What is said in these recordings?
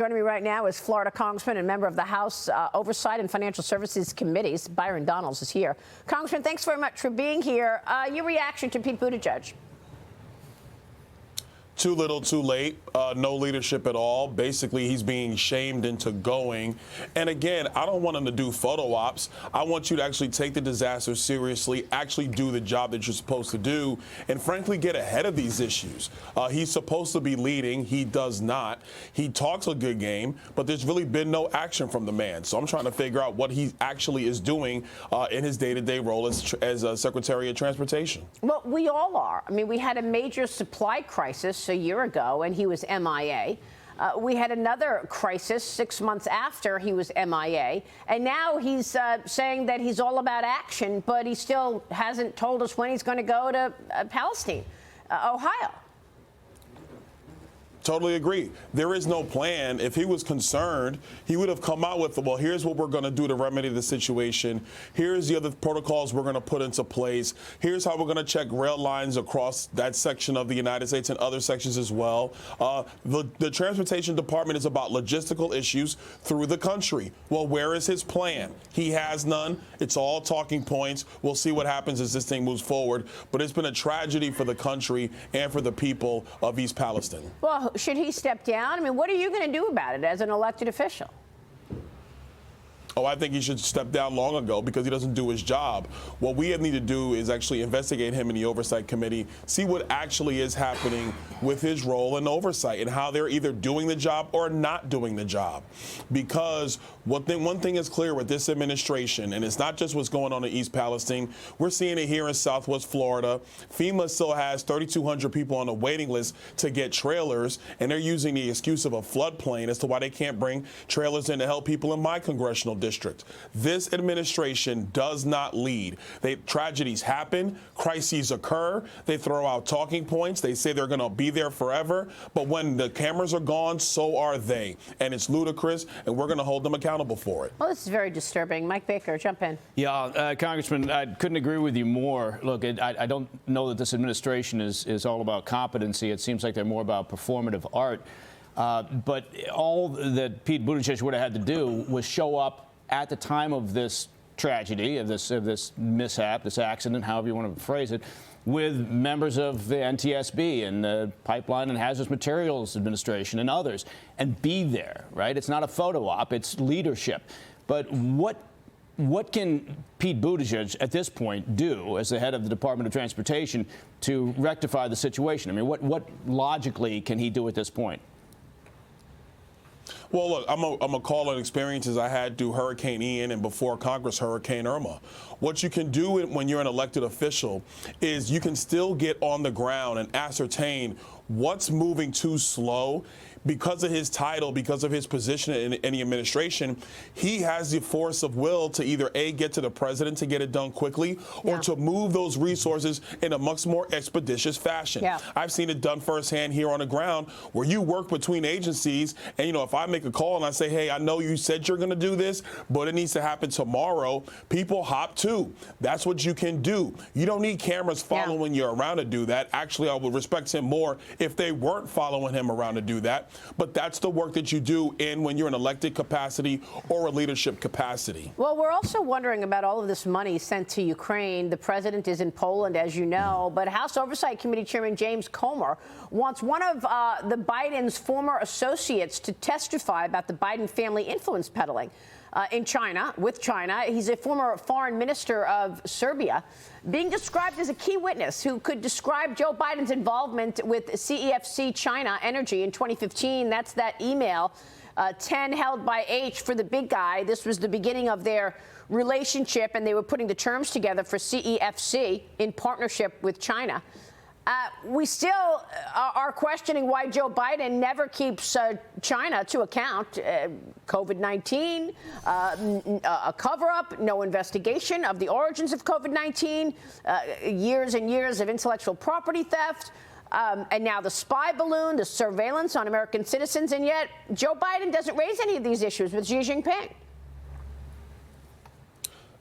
Joining me right now is Florida Congressman and member of the House Oversight and Financial Services Committees. Byron Donalds is here. Congressman, thanks very much for being here. Your reaction to Pete Buttigieg? Too little, too late. No leadership at all. Basically, he's being shamed into going. And again, I don't want him to do photo ops. I want you to actually take the disaster seriously, actually do the job that you're supposed to do, and frankly, get ahead of these issues. He's supposed to be leading. He does not. He talks a good game, but there's really been no action from the man. So I'm trying to figure out what he actually is doing in his day-to-day role as Secretary of Transportation. Well, we all are. I mean, we had a major supply crisis a year ago, and he was MIA. We had another crisis 6 months after he was MIA, and now he's saying that he's all about action, but he still hasn't told us when he's going to go to Palestine, Ohio. Totally agree. There is no plan. If he was concerned, he would have come out with, well, here's what we're going to do to remedy the situation. Here's the other protocols we're going to put into place. Here's how we're going to check rail lines across that section of the United States and other sections as well. The Transportation Department is about logistical issues through the country. Well, where is his plan? He has none. It's all talking points. We'll see what happens as this thing moves forward. But it's been a tragedy for the country and for the people of East Palestine. Well, should he step down? I mean, what are you going to do about it as an elected official? Oh, I think he should step down long ago because he doesn't do his job. What we need to do is actually investigate him in the Oversight Committee, see what actually is happening with his role in oversight and how they're either doing the job or not doing the job. Because one thing is clear with this administration, and it's not just what's going on in East Palestine. We're seeing it here in Southwest Florida. FEMA still has 3,200 people on the waiting list to get trailers, and they're using the excuse of a floodplain as to why they can't bring trailers in to help people in my congressional district. This administration does not lead. Tragedies happen, crises occur, they throw out talking points, they say they're going to be there forever, but when the cameras are gone, so are they. And it's ludicrous, and we're going to hold them accountable for it. Well, this is very disturbing. Mike Baker, jump in. Yeah, Congressman, I couldn't agree with you more. Look, I don't know that this administration is all about competency. It seems like they're more about performative art. But all that Pete Buttigieg would have had to do was show up at the time of this tragedy, of this mishap, this accident, however you want to phrase it, with members of the NTSB and the Pipeline and Hazardous Materials Administration and others, and be there, right? It's not a photo op, it's leadership. But what can Pete Buttigieg at this point do as the head of the Department of Transportation to rectify the situation? I mean, what logically can he do at this point? Well, look, I'm a call on experiences I had through Hurricane Ian and before Congress, Hurricane Irma. What you can do when you're an elected official is you can still get on the ground and ascertain what's moving too slow. Because of his title, because of his position in the administration, he has the force of will to either A, get to the president to get it done quickly, or to move those resources in a much more expeditious fashion. Yeah. I've seen it done firsthand here on the ground where you work between agencies and, you know, if I make a call and I say, hey, I know you said you're going to do this, but it needs to happen tomorrow, people hop too. That's what you can do. You don't need cameras following you around to do that. Actually, I would respect him more if they weren't following him around to do that. But that's the work that you do when you're in an elected capacity or a leadership capacity. Well, we're also wondering about all of this money sent to Ukraine. The president is in Poland, as you know, but House Oversight Committee Chairman James Comer wants one of the Biden's former associates to testify about the Biden family influence peddling in China, with China. He's a former foreign minister of Serbia, being described as a key witness who could describe Joe Biden's involvement with CEFC China Energy in 2015. That's that email, 10 held by H for the big guy. This was the beginning of their relationship, and they were putting the terms together for CEFC in partnership with China. We still are questioning why Joe Biden never keeps China to account. COVID-19, a cover-up, no investigation of the origins of COVID-19, years and years of intellectual property theft, and now the spy balloon, the surveillance on American citizens, and yet Joe Biden doesn't raise any of these issues with Xi Jinping.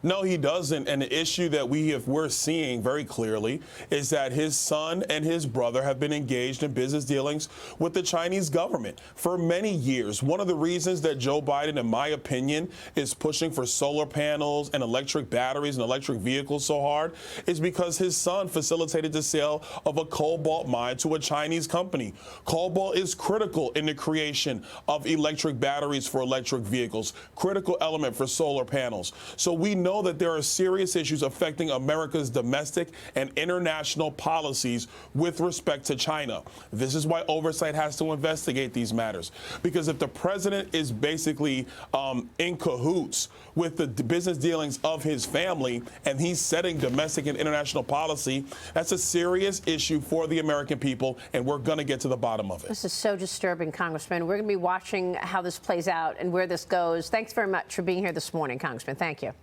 No, he doesn't. And the issue that we're seeing very clearly is that his son and his brother have been engaged in business dealings with the Chinese government for many years. One of the reasons that Joe Biden, in my opinion, is pushing for solar panels and electric batteries and electric vehicles so hard is because his son facilitated the sale of a cobalt mine to a Chinese company. Cobalt is critical in the creation of electric batteries for electric vehicles, critical element for solar panels. So we know that there are serious issues affecting America's domestic and international policies with respect to China. This is why oversight has to investigate these matters. Because if the president is basically in cahoots with the business dealings of his family and he's setting domestic and international policy, that's a serious issue for the American people, and we're going to get to the bottom of it. This is so disturbing, Congressman. We're going to be watching how this plays out and where this goes. Thanks very much for being here this morning, Congressman. Thank you.